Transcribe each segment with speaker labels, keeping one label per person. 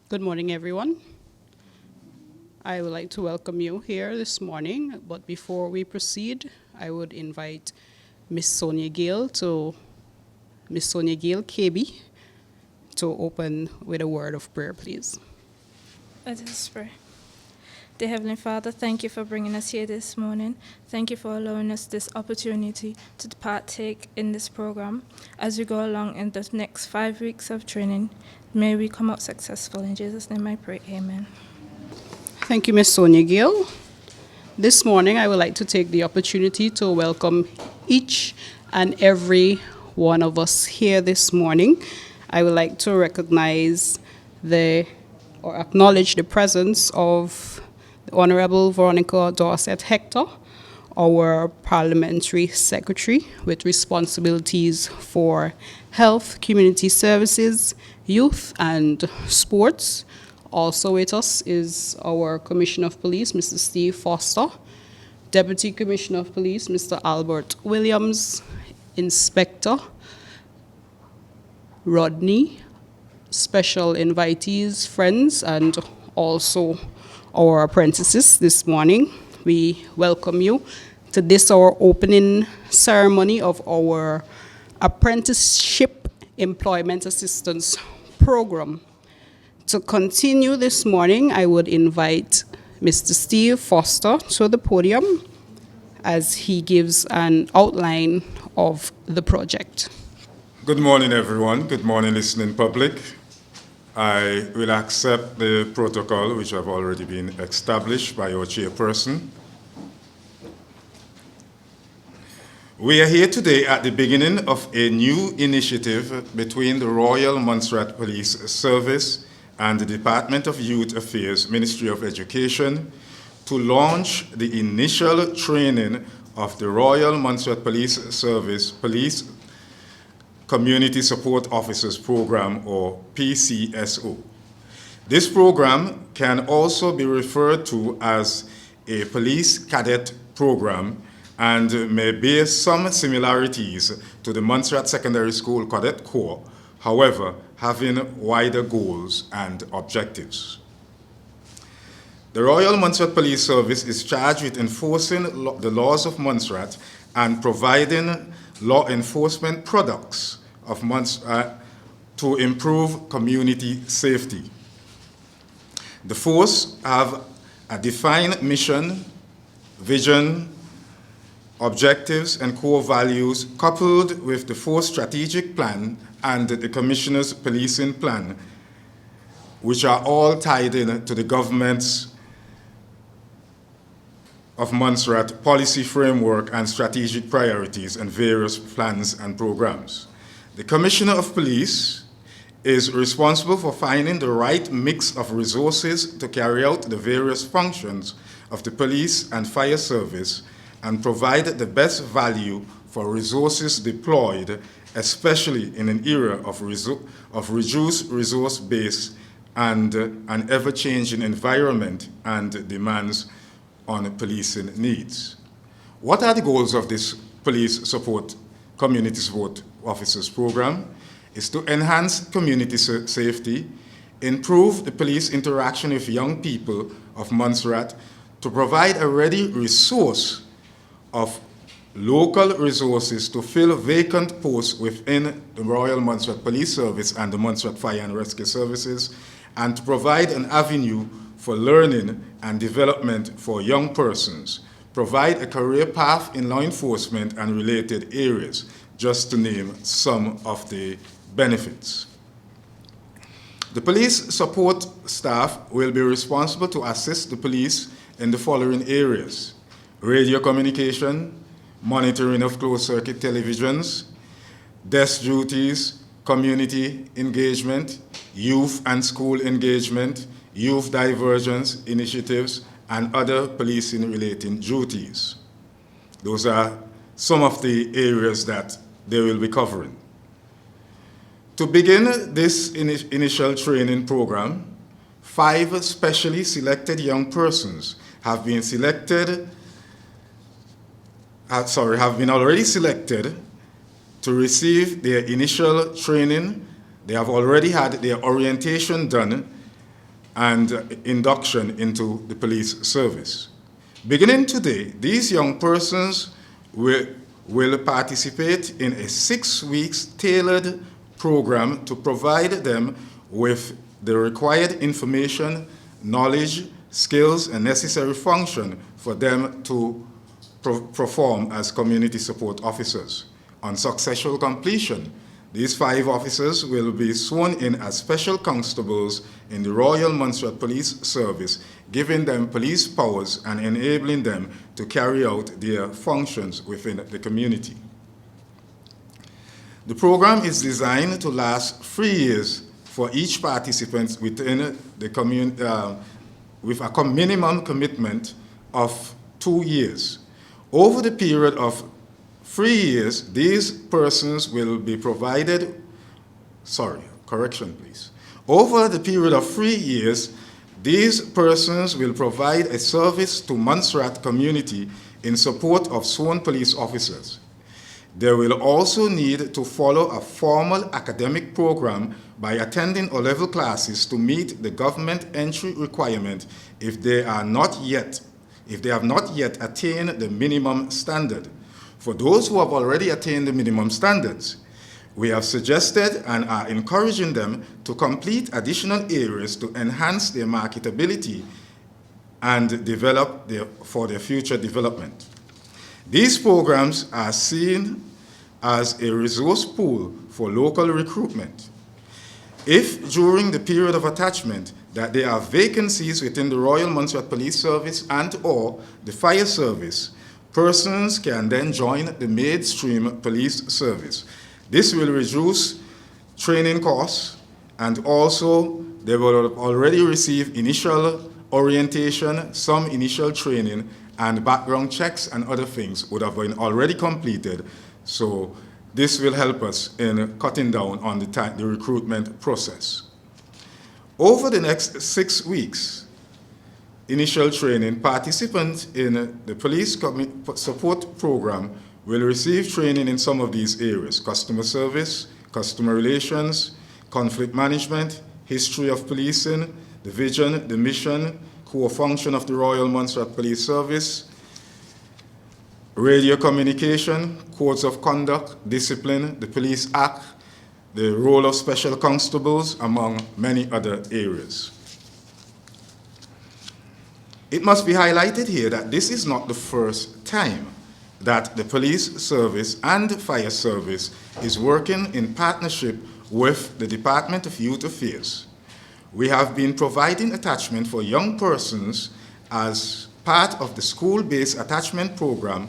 Speaker 1: Good morning, everyone. I would like to welcome you here this morning, but before we proceed, I would invite Miss Sonia Gale, KB, to open with a word of prayer, please.
Speaker 2: Let us pray. Dear Heavenly Father, thank you for bringing us here this morning. Thank you for allowing us this opportunity to partake in this program. As we go along in the next 5 weeks of training, may we come out successful. In Jesus' name I pray, amen.
Speaker 1: Thank you, Miss Sonia Gale. This morning, I would like to take the opportunity to welcome each and every one of us here this morning. I would like to recognize or acknowledge the presence of the Honorable Veronica Dorset Hector, our Parliamentary Secretary with responsibilities for health, community services, youth, and sports. Also with us is our Commissioner of Police, Mr. Steve Foster, Deputy Commissioner of Police, Mr. Albert Williams, Inspector Rodney, special invitees, friends, and also our apprentices this morning. We welcome you to this, our opening ceremony of our Apprenticeship Employment Assistance Program. To continue this morning, I would invite Mr. Steve Foster to the podium as he gives an outline of the project.
Speaker 3: Good morning, everyone. Good morning, listening public. I will accept the protocol which have already been established by our chairperson. We are here today at the beginning of a new initiative between the Royal Montserrat Police Service and the Department of Youth Affairs, Ministry of Education, to launch the initial training of the Royal Montserrat Police Service Police Community Support Officers Program, or PCSO. This program can also be referred to as a police cadet program and may bear some similarities to the Montserrat Secondary School Cadet Corps, however, having wider goals and objectives. The Royal Montserrat Police Service is charged with enforcing the laws of Montserrat and providing law enforcement products of Montserrat to improve community safety. The force have a defined mission, vision, objectives, and core values coupled with the force strategic plan and the Commissioner's policing plan, which are all tied in to the government's of Montserrat policy framework and strategic priorities and various plans and programs. The Commissioner of Police is responsible for finding the right mix of resources to carry out the various functions of the police and fire service and provide the best value for resources deployed, especially in an era of reduced resource base and an ever-changing environment and demands on policing needs. What are the goals of this community support officers program? Is to enhance community safety, improve the police interaction with young people of Montserrat, to provide a ready resource of local resources to fill vacant posts within the Royal Montserrat Police Service and the Montserrat Fire and Rescue Services, and to provide an avenue for learning and development for young persons, provide a career path in law enforcement and related areas, just to name some of the benefits. The police support staff will be responsible to assist the police in the following areas: radio communication, monitoring of closed-circuit televisions, desk duties, community engagement, youth and school engagement, youth divergence initiatives, and other policing-related duties. Those are some of the areas that they will be covering. To begin this initial training program, 5 specially selected young persons have been already selected to receive their initial training. They have already had their orientation done and induction into the police service. Beginning today, these young persons will participate in a 6 weeks tailored program to provide them with the required information, knowledge, skills, and necessary function for them to perform as community support officers. On successful completion, these 5 officers will be sworn in as special constables in the Royal Montserrat Police Service, giving them police powers and enabling them to carry out their functions within the community. The program is designed to last 3 years for each participant within the community, with a minimum commitment of 2 years. Over the period of 3 years, these persons will be provided, Over the period of 3 years, these persons will provide a service to Montserrat community in support of sworn police officers. They will also need to follow a formal academic program by attending O-level classes to meet the government entry requirement if they have not yet attained the minimum standard. For those who have already attained the minimum standards, we have suggested and are encouraging them to complete additional areas to enhance their marketability and develop for their future development. These programs are seen as a resource pool for local recruitment. If during the period of attachment that there are vacancies within the Royal Montserrat Police Service and/or the Fire Service, persons can then join the mainstream police service. This will reduce training costs, and also they will already receive initial orientation, some initial training, and background checks and other things would have been already completed. So this will help us in cutting down on the recruitment process. Over the next 6 weeks, initial training, participants in the police support program will receive training in some of these areas: customer service, customer relations, conflict management, history of policing, the vision, the mission, core function of the Royal Montserrat Police Service, radio communication, codes of conduct, discipline, the Police Act, the role of special constables, among many other areas. It must be highlighted here that this is not the first time that the police service and the fire service is working in partnership with the Department of Youth Affairs. We have been providing attachment for young persons as part of the school-based attachment program,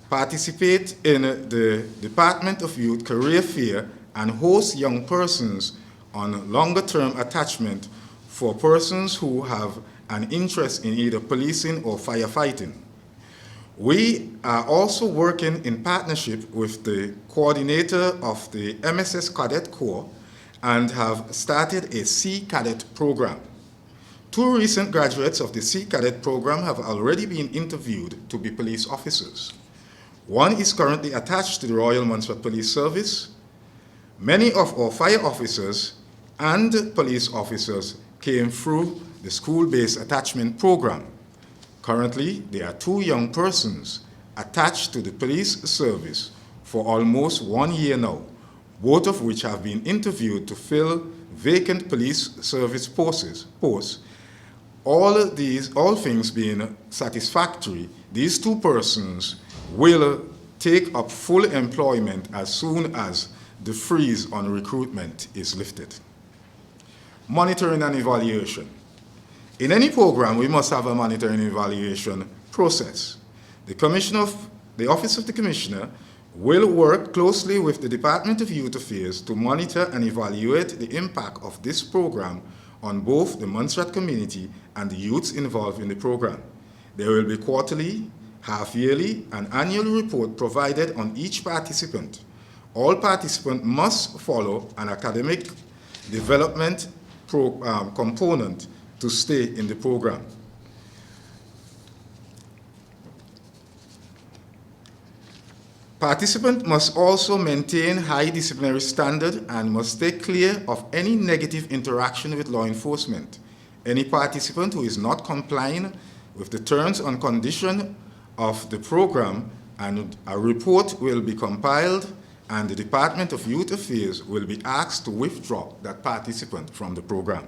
Speaker 3: participate in the Department of Youth Career Fair, and host young persons on longer-term attachment for persons who have an interest in either policing or firefighting. We are also working in partnership with the coordinator of the MSS Cadet Corps and have started a Sea Cadet program. 2 recent graduates of the Sea Cadet program have already been interviewed to be police officers. One is currently attached to the Royal Montserrat Police Service. Many of our fire officers and police officers came through the school-based attachment program. Currently, there are 2 young persons attached to the police service for almost 1 year now, both of which have been interviewed to fill vacant police service posts. All things being satisfactory, these 2 persons will take up full employment as soon as the freeze on recruitment is lifted. Monitoring and evaluation. In any program, we must have a monitoring and evaluation process. The Office of the Commissioner will work closely with the Department of Youth Affairs to monitor and evaluate the impact of this program on both the Montserrat community and the youths involved in the program. There will be quarterly, half-yearly, and annual report provided on each participant. All participants must follow an academic development component to stay in the program. Participants must also maintain high disciplinary standard and must stay clear of any negative interaction with law enforcement. Any participant who is not complying with the terms and conditions of the program, and a report will be compiled, and the Department of Youth Affairs will be asked to withdraw that participant from the program.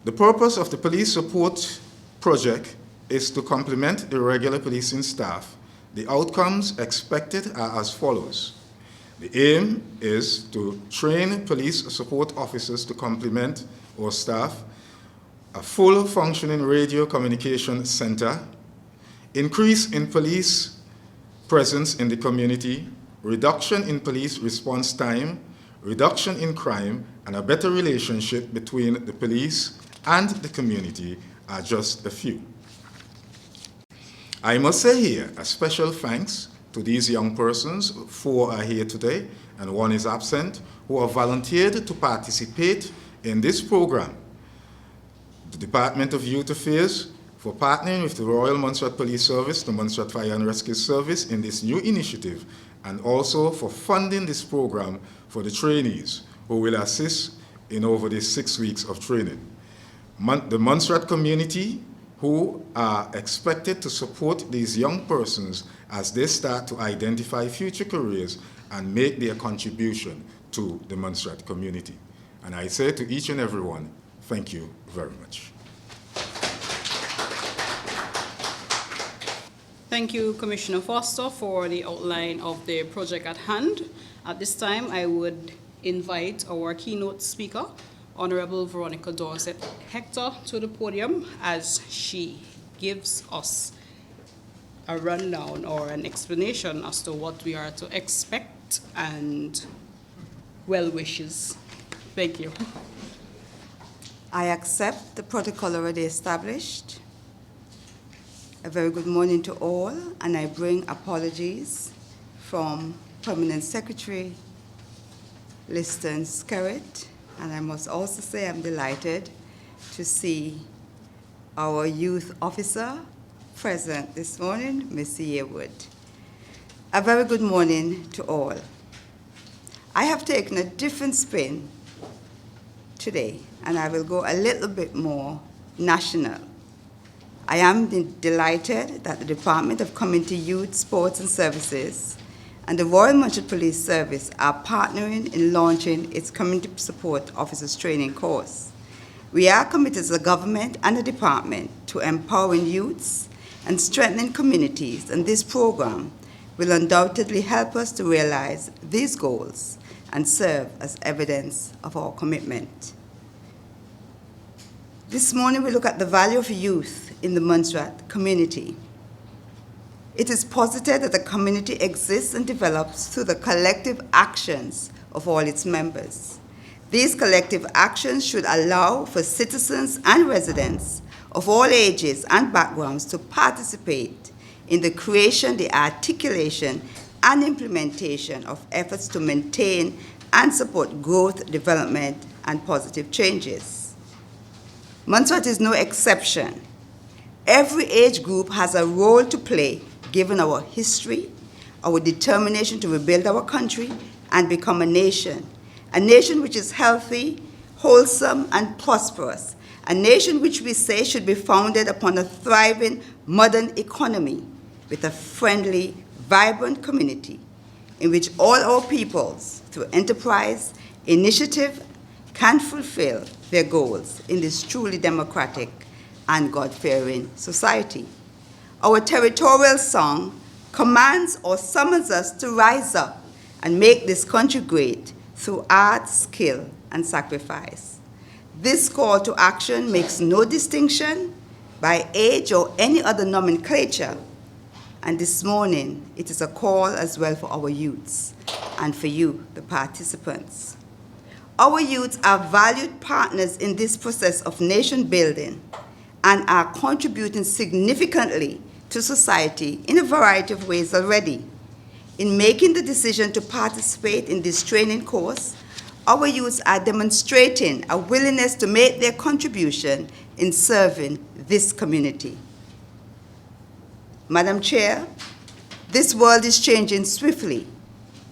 Speaker 3: The purpose of the police support project is to complement the regular policing staff. The outcomes expected are as follows. The aim is to train police support officers to complement our staff, a full functioning radio communication center, increase in police presence in the community, reduction in police response time, reduction in crime, and a better relationship between the police and the community are just a few. I must say here a special thanks to these young persons. 4 are here today and 1 is absent, who have volunteered to participate in this program. The Department of Youth Affairs for partnering with the Royal Montserrat Police Service, the Montserrat Fire and Rescue Service in this new initiative, and also for funding this program for the trainees who will assist in over these 6 weeks of training. The Montserrat community, who are expected to support these young persons as they start to identify future careers and make their contribution to the Montserrat community. And I say to each and every one, thank you very much.
Speaker 1: Thank you, Commissioner Foster, for the outline of the project at hand. At this time, I would invite our keynote speaker, Honorable Veronica Dorset Hector, to the podium as she gives us a rundown or an explanation as to what we are to expect and well wishes. Thank you.
Speaker 4: I accept the protocol already established. A very good morning to all, and I bring apologies from Permanent Secretary Liston Skerritt, and I must also say I'm delighted to see our youth officer present this morning, Ms. Yearwood. A very good morning to all. I have taken a different spin today, and I will go a little bit more national. I am delighted that the Department of Community Youth, Sports and Services and the Royal Montserrat Police Service are partnering in launching its Community Support Officers Training course. We are committed as a government and a department to empowering youths and strengthening communities, and this program will undoubtedly help us to realize these goals and serve as evidence of our commitment. This morning we look at the value of youth in the Montserrat community. It is posited that the community exists and develops through the collective actions of all its members. These collective actions should allow for citizens and residents of all ages and backgrounds to participate in the creation, the articulation, and implementation of efforts to maintain and support growth, development, and positive changes. Montserrat is no exception. Every age group has a role to play given our history, our determination to rebuild our country and become a nation which is healthy, wholesome, and prosperous, a nation which we say should be founded upon a thriving modern economy with a friendly, vibrant community in which all our peoples, through enterprise, initiative, can fulfill their goals in this truly democratic and God-fearing society. Our territorial song commands or summons us to rise up and make this country great through art, skill, and sacrifice. This call to action makes no distinction by age or any other nomenclature. And this morning, it is a call as well for our youths and for you, the participants. Our youths are valued partners in this process of nation building and are contributing significantly to society in a variety of ways already. In making the decision to participate in this training course, our youths are demonstrating a willingness to make their contribution in serving this community. Madam Chair, this world is changing swiftly.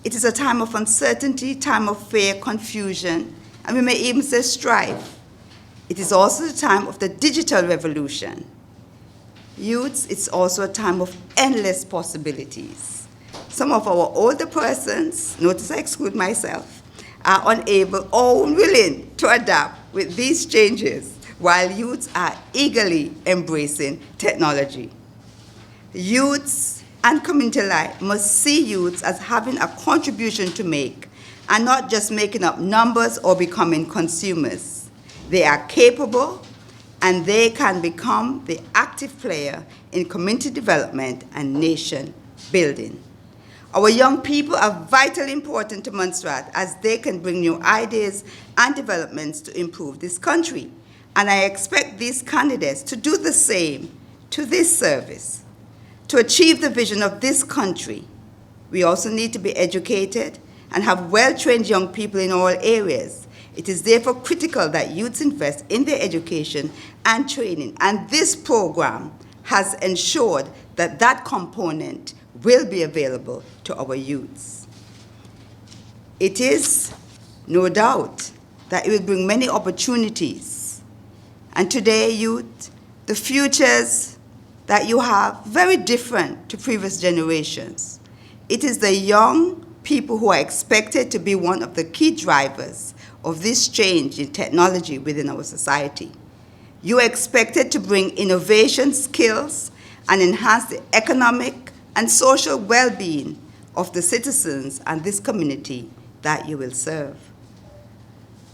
Speaker 4: It is a time of uncertainty, time of fear, confusion, and we may even say strife. It is also the time of the digital revolution. Youths, it's also a time of endless possibilities. Some of our older persons, notice I exclude myself, are unable or unwilling to adapt with these changes, while youths are eagerly embracing technology. Youths and community life must see youths as having a contribution to make and not just making up numbers or becoming consumers. They are capable and they can become the active player in community development and nation building. Our young people are vitally important to Montserrat as they can bring new ideas and developments to improve this country. And I expect these candidates to do the same to this service. To achieve the vision of this country, we also need to be educated and have well-trained young people in all areas. It is therefore critical that youths invest in their education and training, and this program has ensured that that component will be available to our youths. It is no doubt that it will bring many opportunities. And today, youth, the futures that you have, very different to previous generations. It is the young people who are expected to be one of the key drivers of this change in technology within our society. You are expected to bring innovation, skills, and enhance the economic and social well-being of the citizens and this community that you will serve.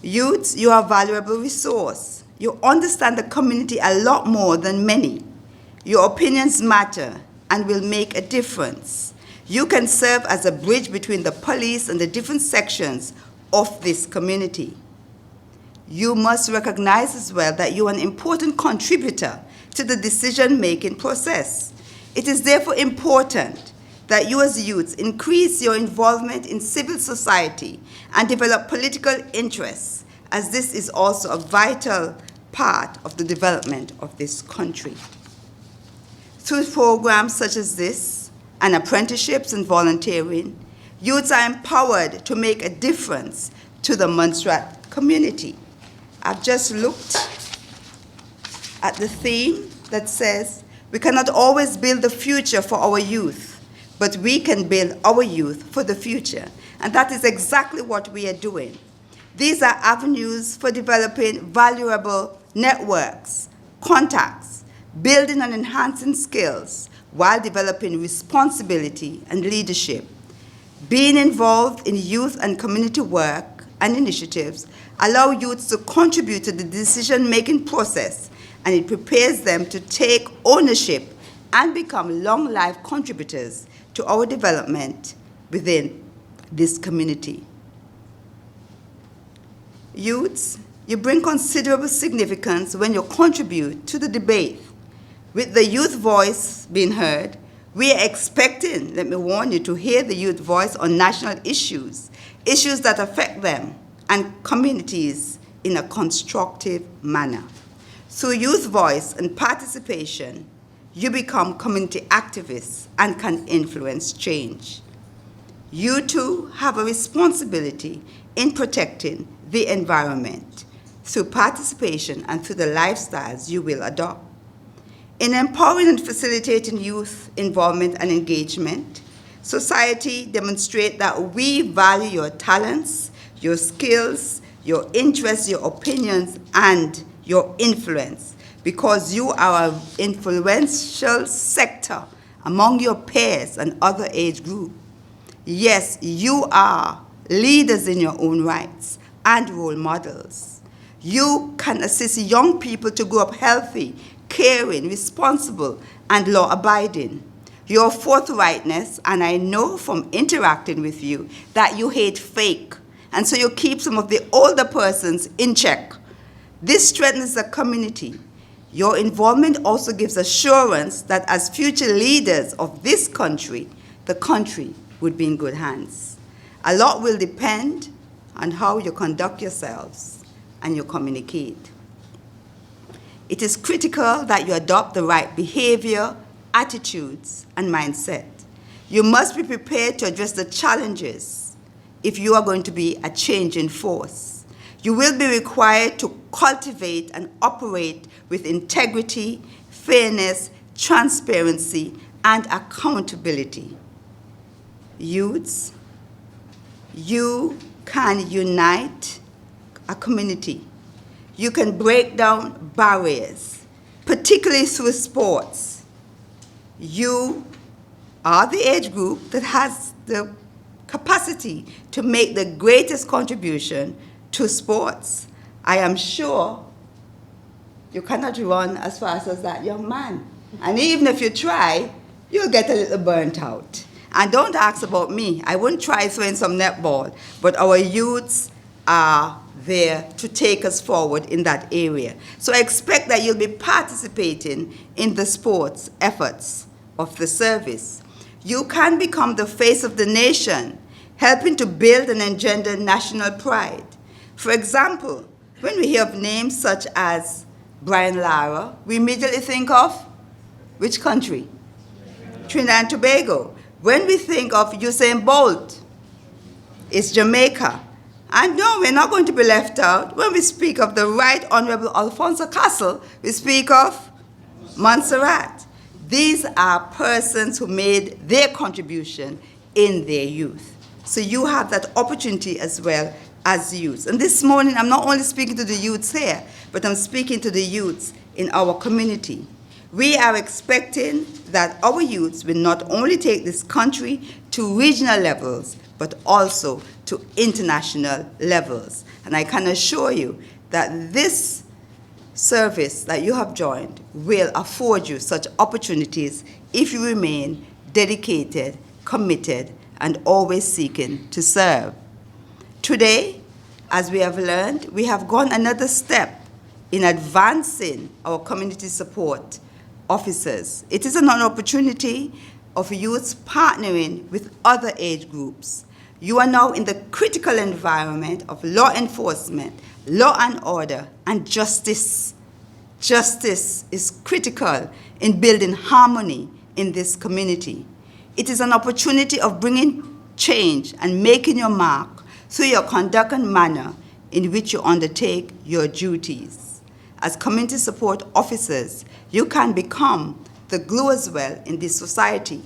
Speaker 4: Youths, you are a valuable resource. You understand the community a lot more than many. Your opinions matter and will make a difference. You can serve as a bridge between the police and the different sections of this community. You must recognize as well that you are an important contributor to the decision-making process. It is therefore important that you as youths increase your involvement in civil society and develop political interests, as this is also a vital part of the development of this country. Through programs such as this, and apprenticeships and volunteering, youths are empowered to make a difference to the Montserrat community. I've just looked at the theme that says, we cannot always build the future for our youth, but we can build our youth for the future. And that is exactly what we are doing. These are avenues for developing valuable networks, contacts, building and enhancing skills while developing responsibility and leadership. Being involved in youth and community work and initiatives allow youths to contribute to the decision-making process, and it prepares them to take ownership and become long-life contributors to our development within this community. Youths, you bring considerable significance when you contribute to the debate. With the youth voice being heard, we are expecting, let me warn you, to hear the youth voice on national issues, issues that affect them and communities in a constructive manner. Through youth voice and participation, you become community activists and can influence change. You too have a responsibility in protecting the environment through participation and through the lifestyles you will adopt. In empowering and facilitating youth involvement and engagement, society demonstrates that we value your talents, your skills, your interests, your opinions, and your influence, because you are an influential sector among your peers and other age groups. Yes, you are leaders in your own rights and role models. You can assist young people to grow up healthy, caring, responsible, and law-abiding. Your forthrightness, and I know from interacting with you that you hate fake, and so you keep some of the older persons in check. This strengthens the community. Your involvement also gives assurance that as future leaders of this country, the country would be in good hands. A lot will depend on how you conduct yourselves and you communicate. It is critical that you adopt the right behavior, attitudes, and mindset. You must be prepared to address the challenges if you are going to be a changing force. You will be required to cultivate and operate with integrity, fairness, transparency, and accountability. Youths, you can unite a community. You can break down barriers, particularly through sports. You are the age group that has the capacity to make the greatest contribution to sports. I am sure you cannot run as fast as that young man. And even if you try, you'll get a little burnt out. And don't ask about me. I wouldn't try throwing some netball, but our youths are there to take us forward in that area. So I expect that you'll be participating in the sports efforts of the service. You can become the face of the nation, helping to build and engender national pride. For example, when we hear of names such as Brian Lara, we immediately think of which country? Trinidad and Tobago. When we think of Usain Bolt, it's Jamaica. And no, we're not going to be left out. When we speak of the Right Honorable Alfonso Castle, we speak of Montserrat. These are persons who made their contribution in their youth. So you have that opportunity as well as youths. And this morning, I'm not only speaking to the youths here, but I'm speaking to the youths in our community. We are expecting that our youths will not only take this country to regional levels, but also to international levels. And I can assure you that this service that you have joined will afford you such opportunities if you remain dedicated, committed, and always seeking to serve. Today, as we have learned, we have gone another step in advancing our community support officers. It is an opportunity of youths partnering with other age groups. You are now in the critical environment of law enforcement, law and order, and justice. Justice is critical in building harmony in this community. It is an opportunity of bringing change and making your mark through your conduct and manner in which you undertake your duties. As community support officers, you can become the glue as well in this society.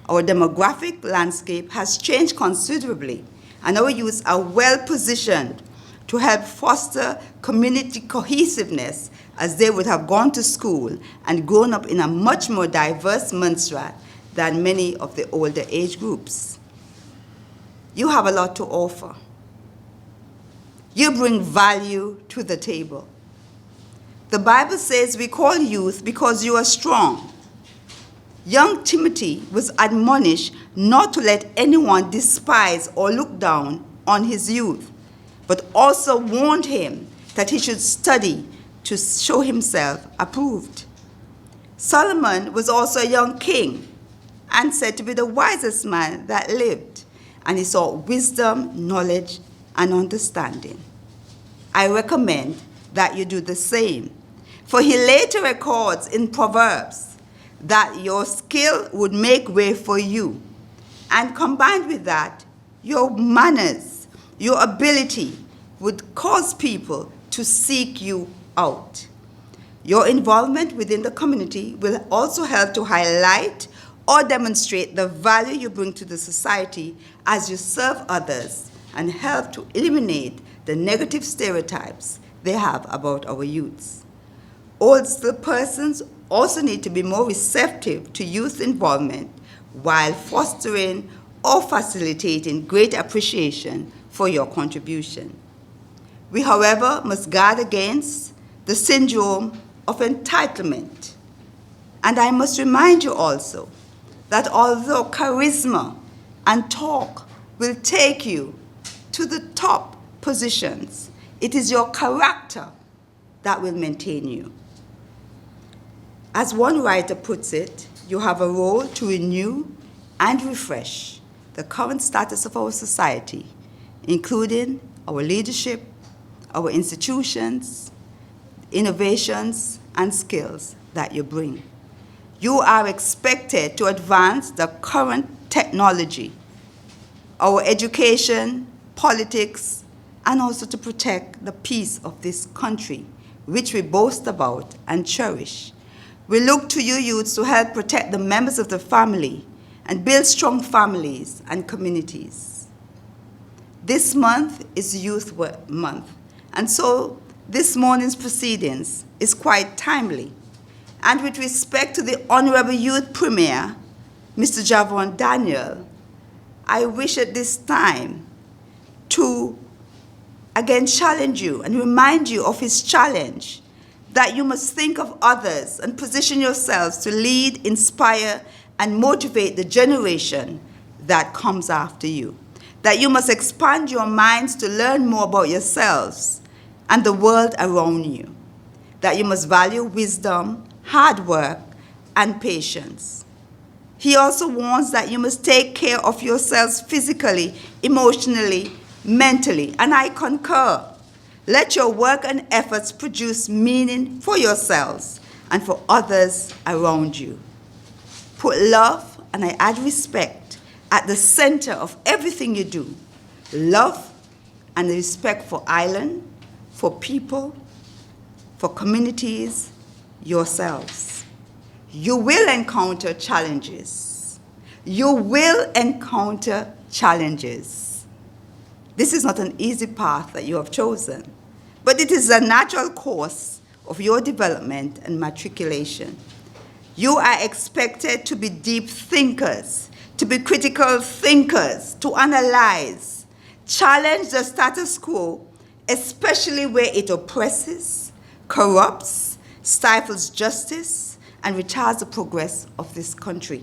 Speaker 4: Our demographic landscape has changed considerably, and our youths are well positioned to help foster community cohesiveness as they would have gone to school and grown up in a much more diverse Montserrat than many of the older age groups. You have a lot to offer. You bring value to the table. The Bible says we call youth because you are strong. Young Timothy was admonished not to let anyone despise or look down on his youth, but also warned him that he should study to show himself approved. Solomon was also a young king and said to be the wisest man that lived, and he sought wisdom, knowledge, and understanding. I recommend that you do the same, for he later records in Proverbs that your skill would make way for you, and combined with that, your manners, your ability would cause people to seek you out. Your involvement within the community will also help to highlight or demonstrate the value you bring to the society as you serve others and help to eliminate the negative stereotypes they have about our youths. Older persons also need to be more receptive to youth involvement while fostering or facilitating great appreciation for your contribution. We, however, must guard against the syndrome of entitlement. And I must remind you also that although charisma and talk will take you to the top positions, it is your character that will maintain you. As one writer puts it, you have a role to renew and refresh the current status of our society, including our leadership, our institutions, innovations, and skills that you bring. You are expected to advance the current technology, our education, politics, and also to protect the peace of this country, which we boast about and cherish. We look to you youths to help protect the members of the family and build strong families and communities. This month is Youth Month, and so this morning's proceedings is quite timely. And with respect to the Honorable Youth Premier, Mr. Javon Daniel, I wish at this time to again challenge you and remind you of his challenge that you must think of others and position yourselves to lead, inspire, and motivate the generation that comes after you. That you must expand your minds to learn more about yourselves and the world around you. That you must value wisdom, hard work, and patience. He also warns that you must take care of yourselves physically, emotionally, mentally, and I concur. Let your work and efforts produce meaning for yourselves and for others around you. Put love, and I add respect, at the center of everything you do. Love and respect for island, for people, for communities, yourselves. You will encounter challenges. You will encounter challenges. This is not an easy path that you have chosen, but it is a natural course of your development and matriculation. You are expected to be deep thinkers, to be critical thinkers, to analyze, challenge the status quo, especially where it oppresses, corrupts, stifles justice, and retards the progress of this country.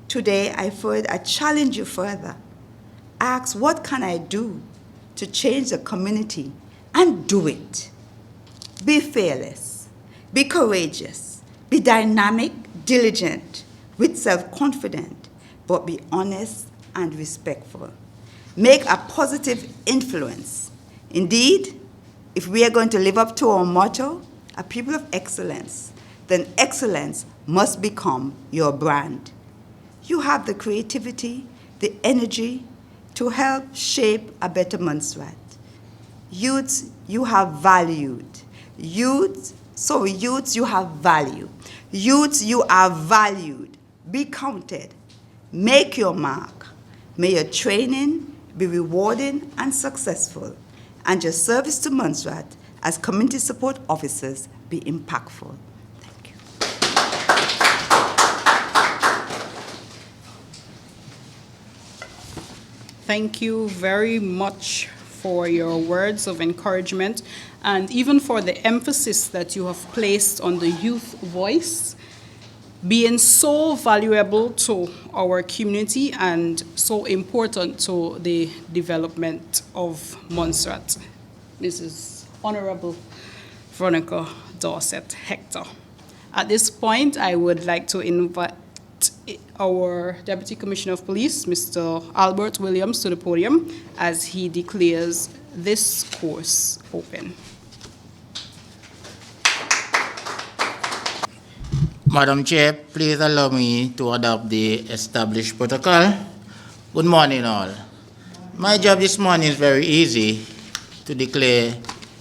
Speaker 4: Today, I challenge you further. Ask, what can I do to change the community? And do it. Be fearless, be courageous, be dynamic, diligent, with self-confidence, but be honest and respectful. Make a positive influence. Indeed, if we are going to live up to our motto, a people of excellence, then excellence must become your brand. You have the creativity, the energy to help shape a better Montserrat. Youths, you have valued. Youths, you have value. Youths, you are valued. Be counted. Make your mark. May your training be rewarding and successful, and your service to Montserrat as community support officers be impactful. Thank you.
Speaker 1: Thank you very much for your words of encouragement and even for the emphasis that you have placed on the youth voice being so valuable to our community and so important to the development of Montserrat. Mrs. Honorable Veronica Dorset Hector. At this point, I would like to invite our Deputy Commissioner of Police, Mr. Albert Williams, to the podium as he declares this course open.
Speaker 5: Madam Chair, please allow me to adopt the established protocol. Good morning, all. My job this morning is very easy, to declare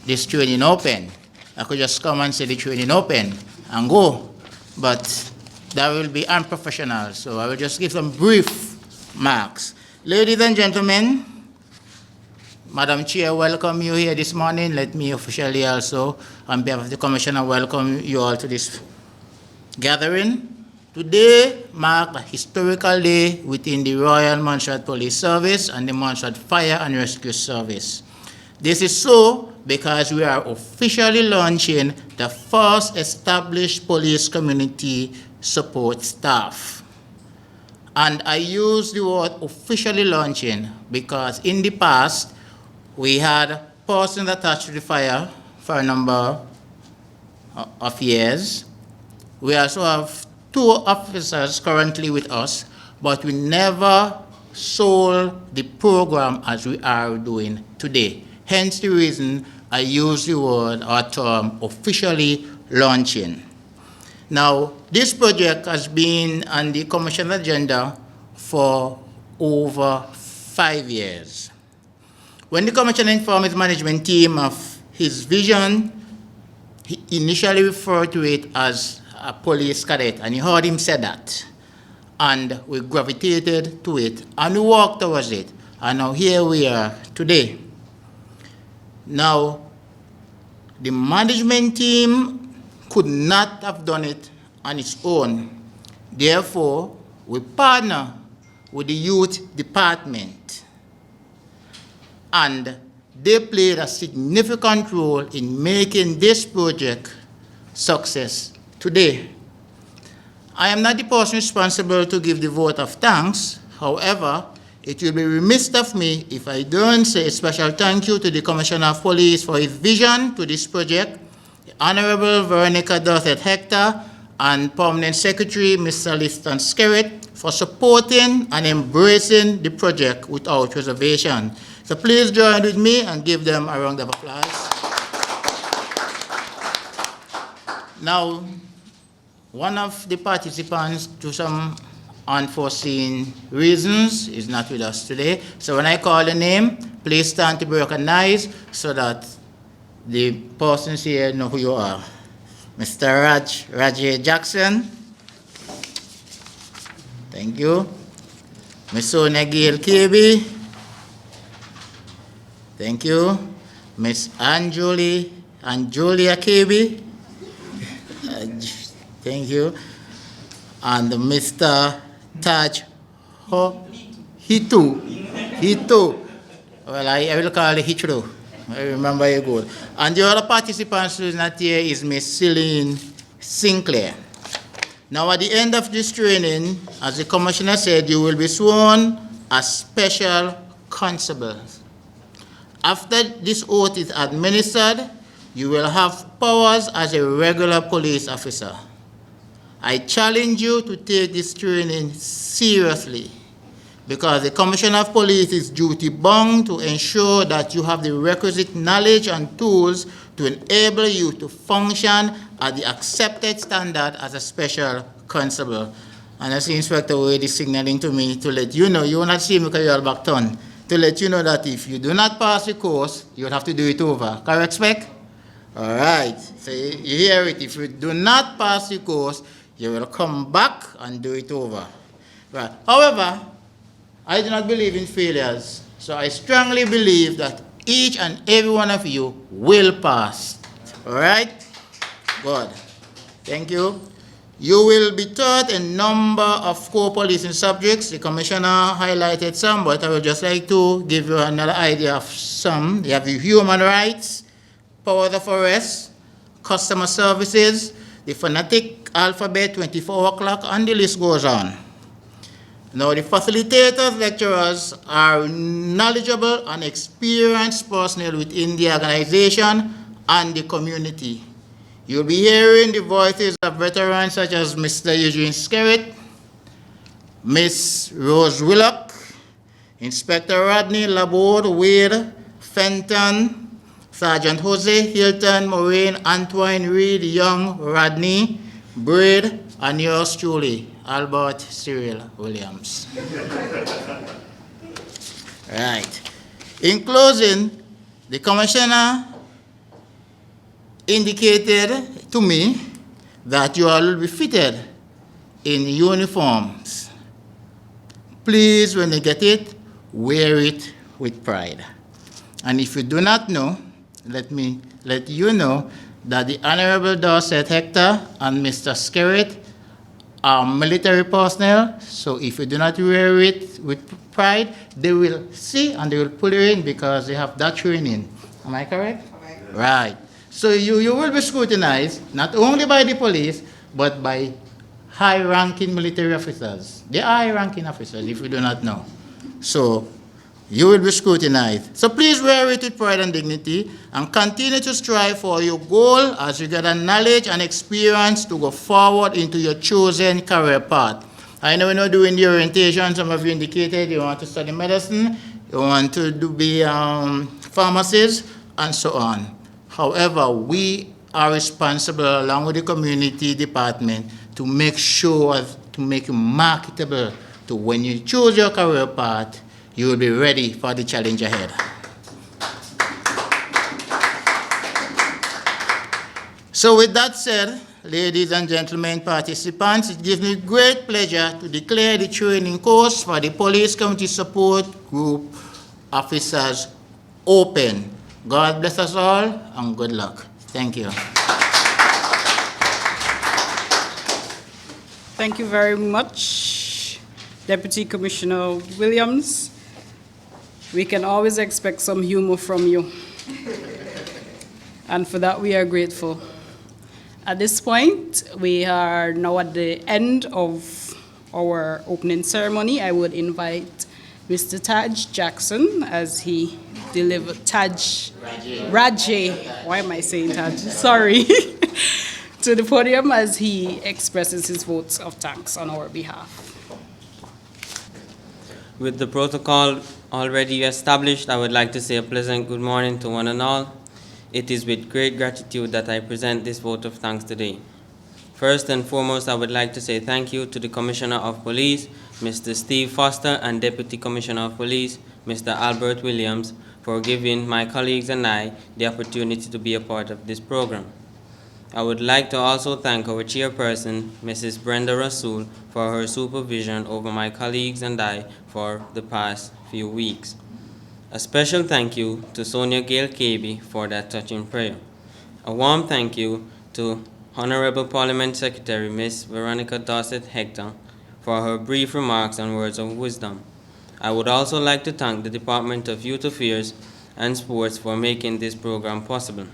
Speaker 5: this training open. I could just come and say the training open and go, but that will be unprofessional, so I will just give some brief marks. Ladies and gentlemen, Madam Chair, welcome you here this morning. Let me officially also, on behalf of the Commissioner, welcome you all to this gathering. Today marks a historical day within the Royal Montserrat Police Service and the Montserrat Fire and Rescue Service. This is so because we are officially launching the first established police community support staff. And I use the word officially launching because in the past, we had persons attached to the fire for a number of years. We also have 2 officers currently with us, but we never sold the program as we are doing today. Hence the reason I use the word or term officially launching. Now, this project has been on the Commission agenda for over 5 years. When the Commissioner informed his management team of his vision, he initially referred to it as a police cadet, and you heard him say that. And we gravitated to it, and we walked towards it. And now here we are today. Now, the management team could not have done it on its own. Therefore, we partner with the youth department. And they played a significant role in making this project success today. I am not the person responsible to give the vote of thanks. However, it will be remiss of me if I don't say a special thank you to the Commissioner of Police for his vision to this project, the Honorable Veronica Dorset Hector, and Permanent Secretary Mr. Liston Skerritt for supporting and embracing the project without reservation. So please join with me and give them a round of applause. Now, one of the participants, to some unforeseen reasons, is not with us today. So when I call the name, please stand to be recognized so that the persons here know who you are. Mr. Rajay Jackson. Thank you. Ms. Sonia Gail KB. Thank you. Ms. Anjulia KB. Thank you. And Mr. Taj Hitu. Well, I will call it Hitru. I remember you good. And the other participants who is not here is Ms. Celine Sinclair. Now, at the end of this training, as the Commissioner said, you will be sworn as special constables. After this oath is administered, you will have powers as a regular police officer. I challenge you to take this training seriously because the Commissioner of Police is duty-bound to ensure that you have the requisite knowledge and tools to enable you to function at the accepted standard as a special constable. And I see Inspector Wade is signaling to me to let you know, you will not see me because you are back on, to let you know that if you do not pass the course, you will have to do it over. Correct, Spec? All right. So you hear it. If you do not pass the course, you will come back and do it over. Right. However, I do not believe in failures, so I strongly believe that each and every one of you will pass. All right? Good. Thank you. You will be taught a number of core policing subjects. The Commissioner highlighted some, but I would just like to give you another idea of some. You have the human rights, powers of arrest, customer services, the phonetic alphabet, 24 o'clock, and the list goes on. Now, the facilitators, lecturers are knowledgeable and experienced personnel within the organization and the community. You'll be hearing the voices of veterans such as Mr. Eugene Skerritt, Miss Rose Willock, Inspector Rodney Laborde Wade Fenton, Sergeant Jose Hilton, Maureen, Antoine Reed, Young, Rodney, Braid, and yours truly, Albert Cyril Williams. Right. In closing, the Commissioner indicated to me that you all will be fitted in uniforms. Please, when you get it, wear it with pride. And if you do not know, let me let you know that the Honorable Dorset Hector and Mr. Skerritt are military personnel, so if you do not wear it with pride, they will see and they will pull you in because they have that training. Am I correct? Correct. Right. So you will be scrutinized, not only by the police, but by high-ranking military officers. They are high-ranking officers, if you do not know. So you will be scrutinized. So please wear it with pride and dignity and continue to strive for your goal as you gather knowledge and experience to go forward into your chosen career path. I know we're not doing the orientation. Some of you indicated you want to study medicine, you want to be pharmacists, and so on. However, we are responsible along with the community department to make sure to make you marketable to when you choose your career path, you will be ready for the challenge ahead. So with that said, ladies and gentlemen participants, it gives me great pleasure to declare the training course for the Police Community Support Group officers open. God bless us all and good luck. Thank you.
Speaker 1: Thank you very much, Deputy Commissioner Williams. We can always expect some humor from you. And for that, we are grateful. At this point, we are now at the end of our opening ceremony. I would invite Mr. Taj Jackson as he delivers, Rajay, why am I saying Taj? Sorry, to the podium as he expresses his votes of thanks on our behalf.
Speaker 6: With the protocol already established, I would like to say a pleasant good morning to one and all. It is with great gratitude that I present this vote of thanks today. First and foremost, I would like to say thank you to the Commissioner of Police, Mr. Steve Foster, and Deputy Commissioner of Police, Mr. Albert Williams, for giving my colleagues and I the opportunity to be a part of this program. I would like to also thank our chairperson, Mrs. Brenda Rasool, for her supervision over my colleagues and I for the past few weeks. A special thank you to Sonia Gail Kaby for that touching prayer. A warm thank you to Honorable Parliament Secretary Ms. Veronica Dorset Hector for her brief remarks and words of wisdom. I would also like to thank the Department of Youth Affairs and Sports for making this program possible.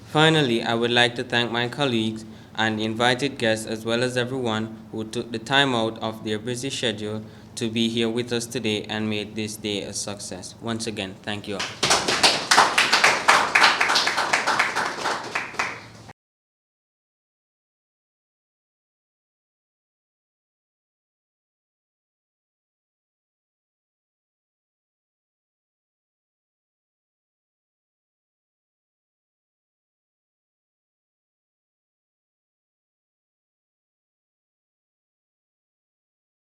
Speaker 6: Finally, I would like to thank my colleagues and invited guests as well as everyone who took the time out of their busy schedule to be here with us today and made this day a success. Once again, thank you all.